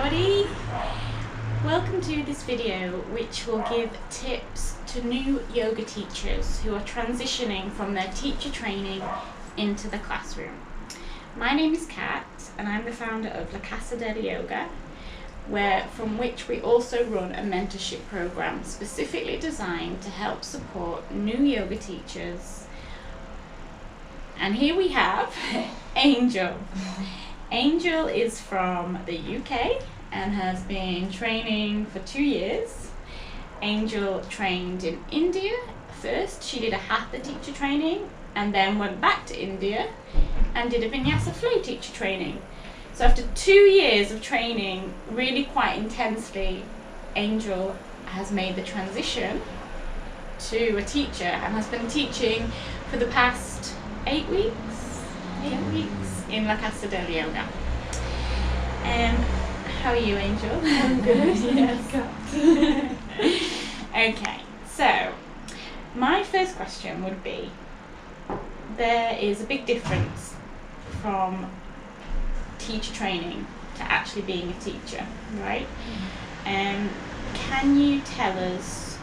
everybody. Welcome to this video which will give tips to new yoga teachers who are transitioning from their teacher training into the classroom. My name is Kat and I'm the founder of Casa del Yoga, from which we also run a mentorship program specifically designed to help support new yoga teachers. And here we have Angel. Angel is from the UK and has been training for 2 years. Angel trained in India first. She did a Hatha teacher training and then went back to India and did a Vinyasa flow teacher training. So after 2 years of training really quite intensely, Angel has made the transition to a teacher and has been teaching for the past 8 weeks in La Casa del Yoga. How are you, Angel? I'm good. Yes. Okay, so my first question would be, there is a big difference from teacher training to actually being a teacher, right? Can you tell us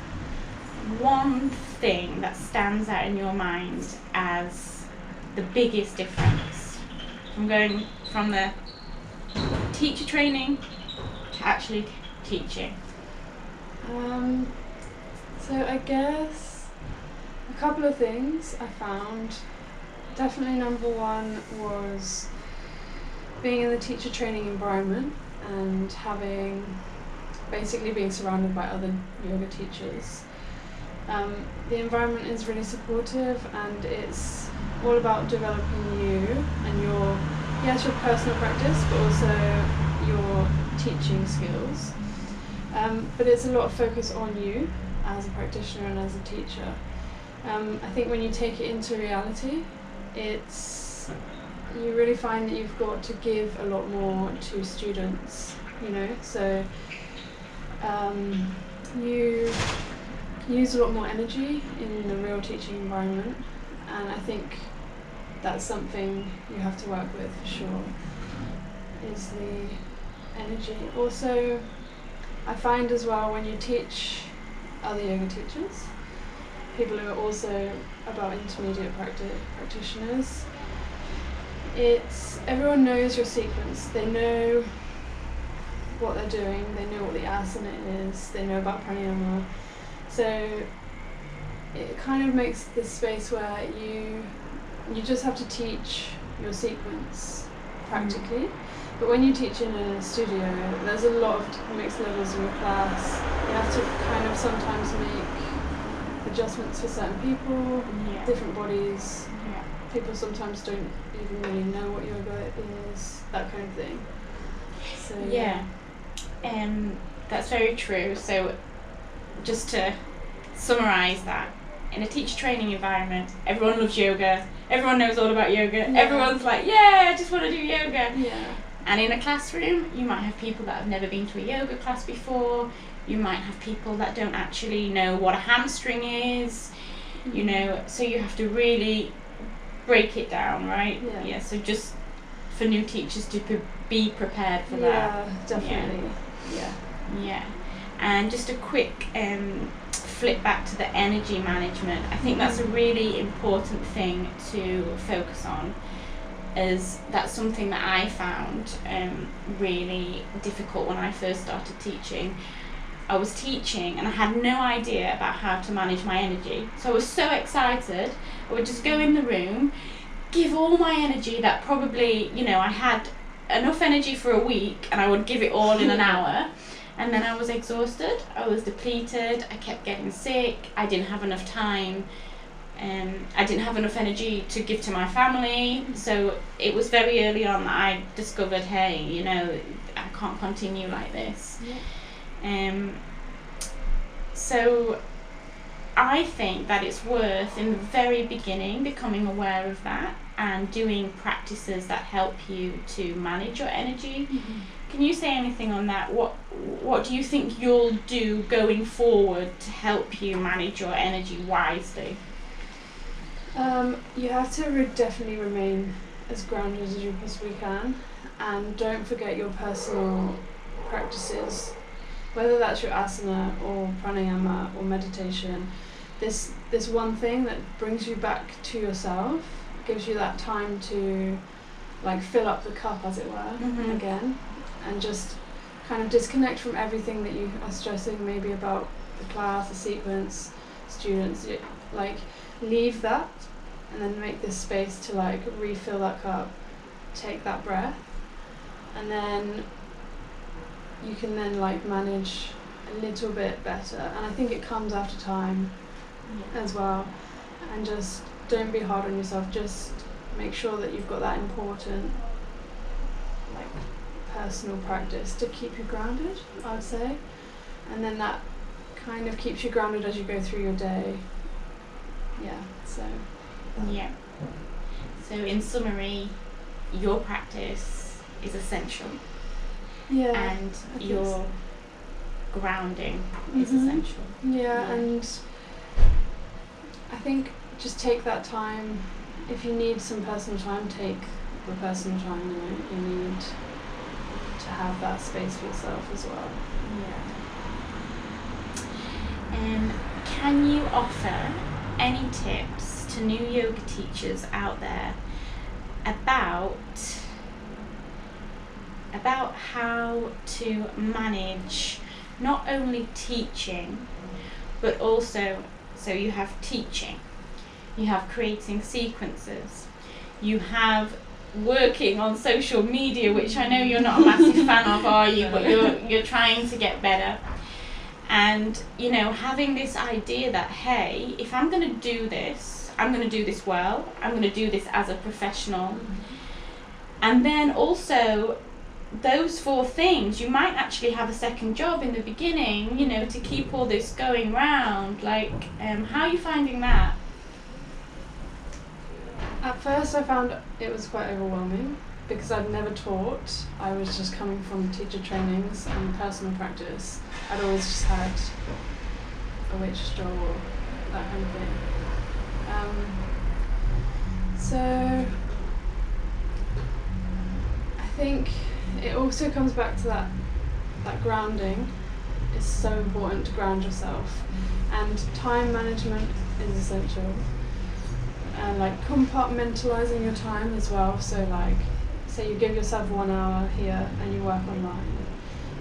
one thing that stands out in your mind as the biggest difference from going from the teacher training to actually teaching? So I guess a couple of things I found. Definitely number one was being in the teacher training environment and basically being surrounded by other yoga teachers. The environment is really supportive and it's all about developing you and your personal practice, but also your teaching skills. But it's a lot of focus on you as a practitioner and as a teacher. I think when you take it into reality, you really find that you've got to give a lot more to students, so you use a lot more energy in the real teaching environment, and I think that's something you have to work with for sure, is the energy. Also, I find as well when you teach other yoga teachers, people who are also about intermediate practitioners, everyone knows your sequence. They know what they're doing, they know what the asana is, they know about pranayama. So it kind of makes this space where you just have to teach your sequence practically. But when you teach in a studio, there's a lot of mixed levels in your class. You have to kind of sometimes make adjustments for certain people, different bodies. People sometimes don't even really know what yoga is, that kind of thing. So that's very true. So just to summarise that, in a teacher training environment, everyone loves yoga, everyone knows all about yoga, everyone's like, yeah, I just want to do yoga. And in a classroom, you might have people that have never been to a yoga class before, you might have people that don't actually know what a hamstring is, so you have to really break it down, right? So just for new teachers to be prepared for that. Definitely. And just a quick flip back to the energy management. I think that's a really important thing to focus on, as that's something that I found really difficult when I first started teaching. I was teaching and I had no idea about how to manage my energy. So I was so excited, I would just go in the room, give all my energy that probably, I had enough energy for a week and I would give it all in an hour. And then I was exhausted, I was depleted, I kept getting sick, I didn't have enough time, I didn't have enough energy to give to my family. So it was very early on that I discovered, hey, I can't continue like this. So I think that it's worth, in the very beginning, becoming aware of that and doing practices that help you to manage your energy. Can you say anything on that? What do you think you'll do going forward to help you manage your energy wisely? You have to definitely remain as grounded as you possibly can, and don't forget your personal practices, whether that's your asana or pranayama or meditation, this one thing that brings you back to yourself, gives you that time to like fill up the cup, as it were, again, and just kind of disconnect from everything that you are stressing, maybe about the class, the sequence, students. Like, leave that and then make this space to like refill that cup, take that breath, and then you can then like manage a little bit better. And I think it comes after time as well. And just don't be hard on yourself. Just make sure that you've got that important like personal practice to keep you grounded, I would say. And then that kind of keeps you grounded as you go through your day. So in summary, your practice is essential. And your grounding is essential. And I think just take that time. If you need some personal time, take the personal time. You need to have that space for yourself as well. Can you offer any tips to new yoga teachers out there about how to manage not only teaching, but also, so you have teaching, you have creating sequences, you have working on social media, which I know you're not a massive fan of, are you? But you're trying to get better. And, you know, having this idea that, hey, if I'm going to do this, I'm going to do this well, I'm going to do this as a professional. And then also, those 4 things, you might actually have a second job in the beginning, you know, to keep all this going round. Like, how are you finding that? At first I found it was quite overwhelming because I'd never taught. I was just coming from teacher trainings and personal practice. I'd always just had a waitress job or that kind of thing. So I think it also comes back to that grounding. It's so important to ground yourself, and time management is essential. And like compartmentalizing your time as well. So like, say you give yourself 1 hour here and you work online.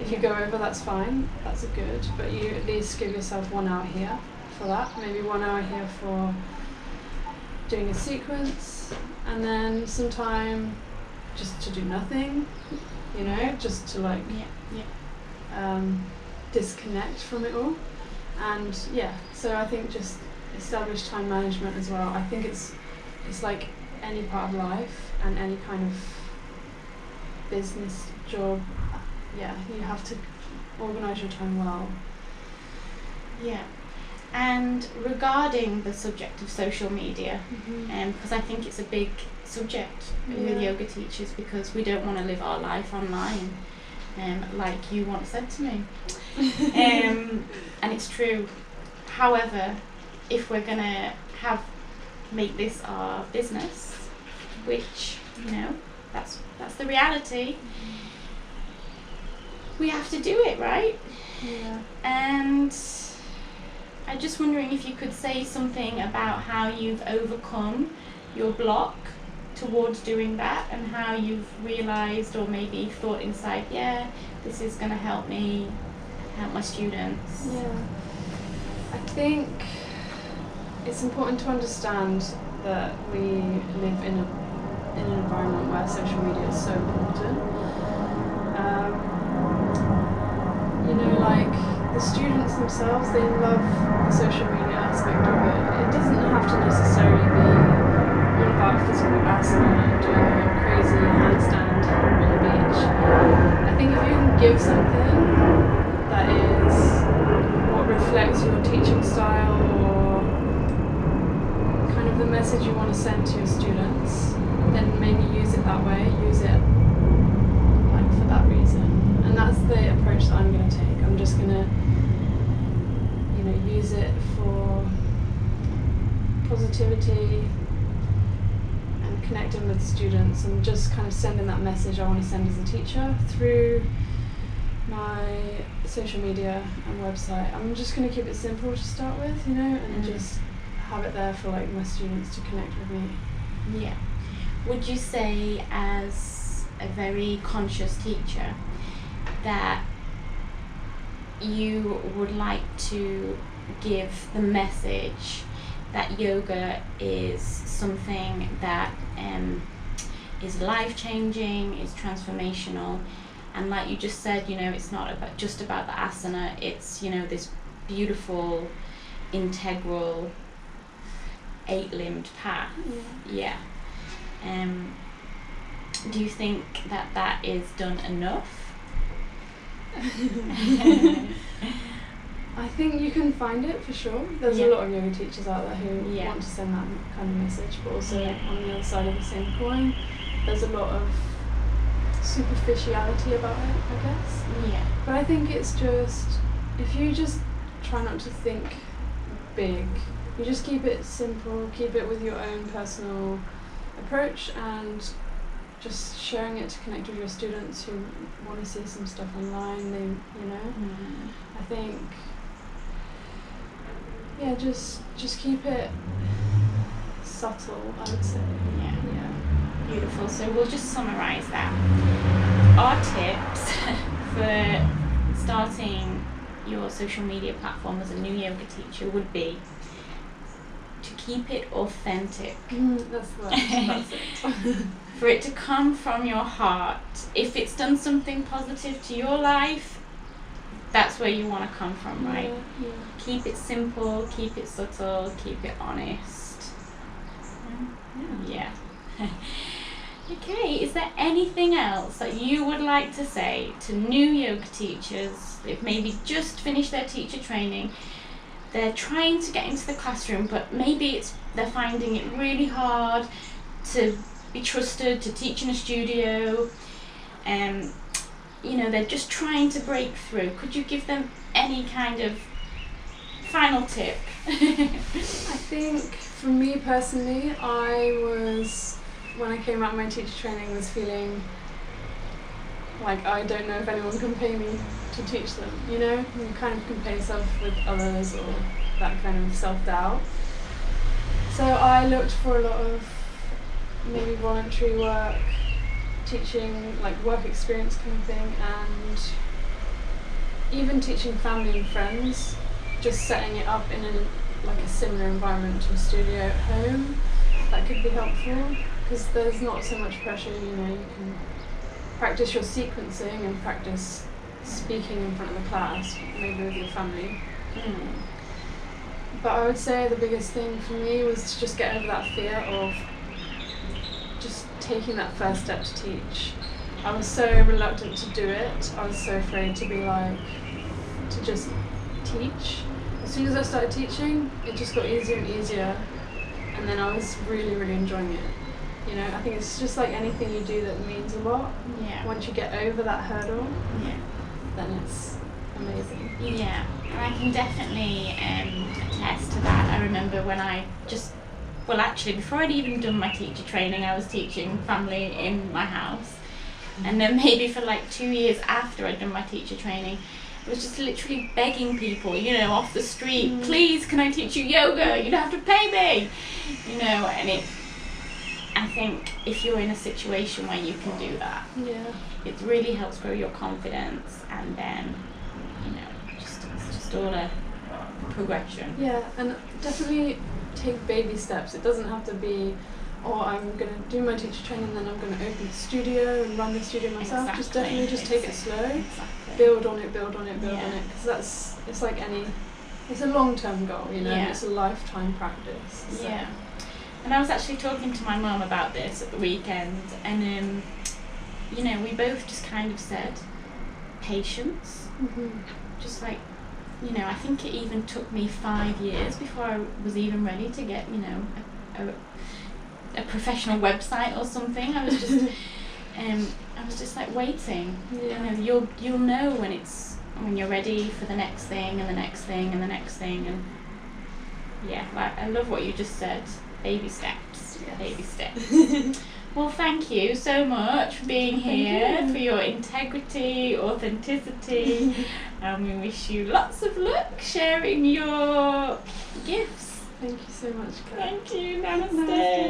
If you go over, that's fine, that's good, but you at least give yourself 1 hour here for that, maybe 1 hour here for doing a sequence, and then some time just to do nothing, you know, just to like disconnect from it all. And so I think just establish time management as well. I think it's like any part of life and any kind of business job. You have to organise your time well. And regarding the subject of social media, because I think it's a big subject with yoga teachers, because we don't want to live our life online, like you once said to me. And it's true. However, if we're gonna make this our business, which, you know, that's the reality, we have to do it, right? And I'm just wondering if you could say something about how you've overcome your block towards doing that, and how you've realised or maybe thought inside, this is going to help me help my students. I think it's important to understand that we live in an environment where social media is so important. You know, like the students themselves, they love the social media aspect of it. It doesn't have to necessarily be all about physical asana and doing a crazy handstand on the beach. I think if you can give something that is what reflects your teaching style, or kind of the message you want to send to your students, then maybe use it that way, use it like for that reason. And that's the approach that I'm going to take. I'm just going to, you know, use it for positivity and connecting with students, and just kind of sending that message I want to send as a teacher through my social media and website. I'm just going to keep it simple to start with, you know, and just have it there for like my students to connect with me. Yeah. Would you say, as a very conscious teacher, that you would like to give the message that yoga is something that is life-changing, is transformational, and like you just said, you know, it's not just about the asana, it's, you know, this beautiful, integral, 8-limbed path. Yeah. Do you think that is done enough? I think you can find it for sure. There's a lot of yoga teachers out there who want to send that kind of message, but also on the other side of the same coin, there's a lot of superficiality about it, I guess. Yeah. But I think it's just, if you just try not to think big, you just keep it simple, keep it with your own personal approach, and just sharing it to connect with your students who want to see some stuff online, they, you know. I think, yeah, just keep it subtle, I would say. Yeah. Beautiful. So we'll just summarise that. Our tips for starting your social media platform as a new yoga teacher would be to keep it authentic. That's it. For it to come from your heart. If it's done something positive to your life, that's where you want to come from, right? Yeah. Keep it simple, keep it subtle, keep it honest. Yeah. Okay, is there anything else that you would like to say to new yoga teachers who've maybe just finished their teacher training? They're trying to get into the classroom, but maybe they're finding it really hard to be trusted to teach in a studio. You know, they're just trying to break through. Could you give them any kind of final tip? I think for me personally, when I came out of my teacher training, was feeling like I don't know if anyone can pay me to teach them, you know? You kind of compare yourself with others, or that kind of self-doubt. So I looked for a lot of maybe voluntary work, teaching, like work experience kind of thing, and even teaching family and friends, just setting it up in a similar environment to a studio at home. That could be helpful, because there's not so much pressure, you know, you can practice your sequencing and practice speaking in front of the class, maybe with your family. But I would say the biggest thing for me was to just get over that fear of just taking that first step to teach. I was so reluctant to do it. I was so afraid to just teach. As soon as I started teaching, it just got easier and easier, and then I was really, really enjoying it. You know, I think it's just like anything you do that means a lot. Yeah. Once you get over that hurdle, then it's amazing. Yeah, and I can definitely attest to that. I remember when before I'd even done my teacher training, I was teaching family in my house. And then maybe for like 2 years after I'd done my teacher training, I was just literally begging people, you know, off the street, please, can I teach you yoga? You don't have to pay me. You know, and I think if you're in a situation where you can do that, it really helps grow your confidence, and then, you know, it's just all a progression. Yeah, and definitely take baby steps. It doesn't have to be, I'm going to do my teacher training, then I'm going to open the studio and run the studio myself. Just definitely take it slow. Build on it, because it's like it's a long-term goal, you know, it's a lifetime practice. So. Yeah. And I was actually talking to my mum about this at the weekend, and you know, we both just kind of said patience. Just like, you know, I think it even took me 5 years before I was even ready to get, you know, a professional website or something. I was just like waiting. You know, you'll know when you're ready for the next thing and the next thing and the next thing, and like, I love what you just said. Baby steps. Baby steps. Well, thank you so much for being here, for your integrity, authenticity, and we wish you lots of luck sharing your gifts. Thank you so much, Kat. Thank you. Namaste.